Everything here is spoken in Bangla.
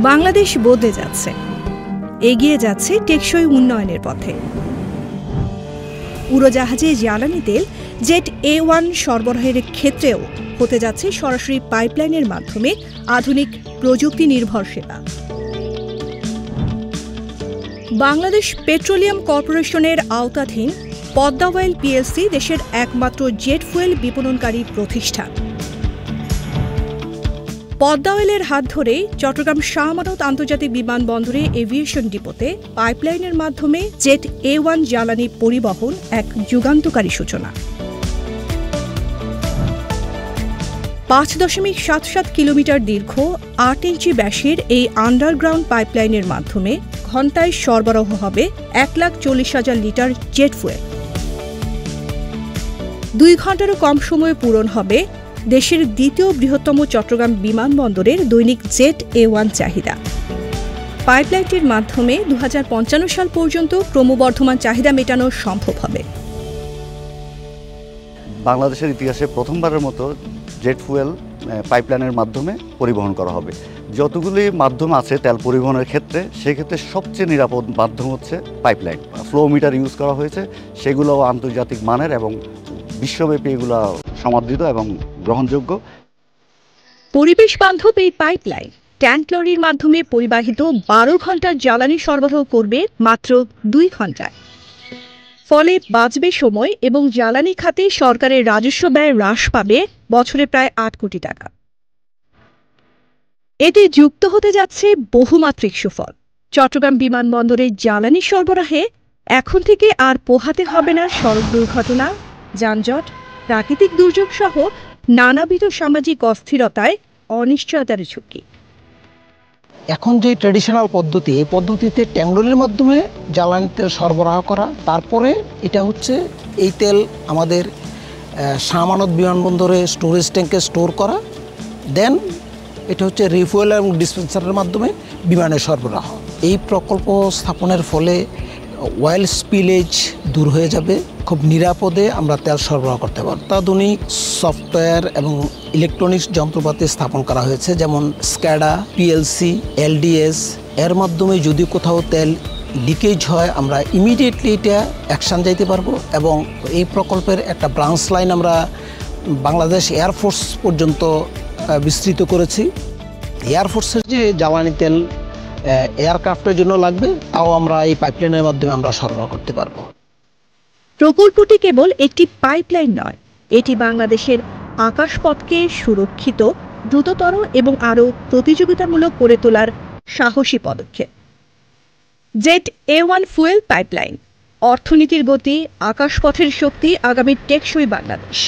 বাংলাদেশ বদলে যাচ্ছে, এগিয়ে যাচ্ছে টেকসই উন্নয়নের পথে। উড়োজাহাজে জ্বালানি তেল জেট A1 সরবরাহের ক্ষেত্রেও হতে যাচ্ছে সরাসরি পাইপলাইনের মাধ্যমে আধুনিক প্রযুক্তি নির্ভর সেবা। বাংলাদেশ পেট্রোলিয়াম কর্পোরেশনের আওতাধীন পদ্মা অয়েল পিএলসি দেশের একমাত্র জেট ফুয়েল বিপণনকারী প্রতিষ্ঠান। পদ্মা অয়েলের হাত ধরেই চট্টগ্রাম শাহ আমানত আন্তর্জাতিক বিমানবন্দরে এভিয়েশন ডিপোতে পাইপলাইনের মাধ্যমে জেট A1 জ্বালানি পরিবহন এক যুগান্তকারী সূচনা। 5.77 কিলোমিটার দীর্ঘ 8 ইঞ্চি ব্যাসের এই আন্ডারগ্রাউন্ড পাইপলাইনের মাধ্যমে ঘণ্টায় সরবরাহ হবে 1,40,000 লিটার জেট ফুয়েল। 2 ঘণ্টারও কম সময়ে পূরণ হবে দেশের দ্বিতীয় বৃহত্তম চট্টগ্রাম বিমানবন্দরের দৈনিক জেট A1 চাহিদা। পাইপলাইনটির মাধ্যমে 2055 সাল পর্যন্ত ক্রমবর্ধমান চাহিদা মেটানো সম্ভব হবে। বাংলাদেশের ইতিহাসে প্রথমবারের মতো জেট ফুয়েল পাইপলাইনের মাধ্যমে পরিবহন করা হবে। যতগুলি মাধ্যম আছে তেল পরিবহনের ক্ষেত্রে, সেক্ষেত্রে সবচেয়ে নিরাপদ মাধ্যম হচ্ছে পাইপলাইন। ফ্লো মিটার ইউজ করা হয়েছে, সেগুলোও আন্তর্জাতিক মানের এবং বিশ্বব্যাপী এগুলো সমাদৃত এবং গ্রহণযোগ্য। পরিবেশ বান্ধব এই পাইপলাইন ট্যাঙ্ক লরির মাধ্যমে পরিবাহিত 12 ঘণ্টার জ্বালানি সরবরাহ করবে মাত্র 2 ঘণ্টায়। ফলে বাঁচবে সময় এবং জ্বালানি খাতে সরকারের রাজস্ব ব্যয় হ্রাস পাবে বছরে প্রায় 8 কোটি টাকা। এতে যুক্ত হতে যাচ্ছে বহুমাত্রিক সুফল। চট্টগ্রাম বিমানবন্দরে জ্বালানি সরবরাহে এখন থেকে আর পোহাতে হবে না সড়ক দুর্ঘটনা, যানজট, প্রাকৃতিক দুর্যোগ সহ নানাবিধ সামাজিক অস্থিরতায় অনিশ্চয়তার ঝুঁকি। এখন যে ট্র্যাডিশনাল পদ্ধতি, এই পদ্ধতিতে ট্যাঙ্কলরির মাধ্যমে জ্বালানি তেল সরবরাহ করা, তারপরে এটা হচ্ছে এই তেল আমাদের শাহ আমানত বিমানবন্দরে স্টোরেজ ট্যাঙ্কে স্টোর করা, দেন এটা হচ্ছে রিফুয়েল এবং ডিসপেন্সারের মাধ্যমে বিমানে সরবরাহ। এই প্রকল্প স্থাপনের ফলে অয়েল স্পিলেজ দূর হয়ে যাবে, খুব নিরাপদে আমরা তেল সরবরাহ করতে পারব। অত্যাধুনিক সফটওয়্যার এবং ইলেকট্রনিক্স যন্ত্রপাতি স্থাপন করা হয়েছে, যেমন স্ক্যাডা, পিএলসি, LDS। এর মাধ্যমে যদি কোথাও তেল লিকেজ হয় আমরা ইমিডিয়েটলি এটা অ্যাকশান যাইতে পারবো। এবং এই প্রকল্পের একটা ব্রাঞ্চ লাইন আমরা বাংলাদেশ এয়ারফোর্স পর্যন্ত বিস্তৃত করেছি। এয়ারফোর্সের যে জ্বালানি তেল এয়ারক্রাফটের জন্য লাগবে, তাও আমরা এই পাইপলাইনের মাধ্যমে আমরা সরবরাহ করতে পারবো। প্রকল্পটি কেবল একটি পাইপলাইন নয়, এটি বাংলাদেশের আকাশপথকে সুরক্ষিত, দ্রুততর এবং আরও প্রতিযোগিতামূলক করে তোলার সাহসী পদক্ষেপ। জেট A1 ফুয়েল পাইপলাইন, অর্থনীতির গতি, আকাশপথের শক্তি, আগামী টেকসই বাংলাদেশ।